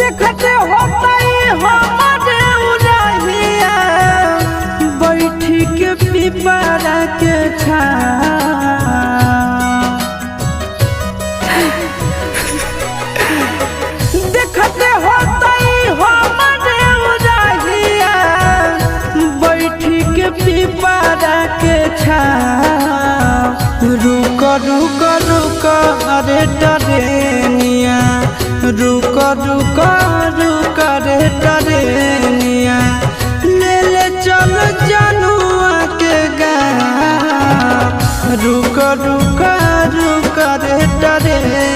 देखते होता हमारे उड़हिया बैठी के पिपरा के देखते होता हमारे उड़हिया बैठी के पिपरा के रुक रुक रुक अरे टरेनिया रुक रुक रुक रे टरेनिया ले ले चल जनुआ के गाँव रुक रुक रुक रे टरेनिया।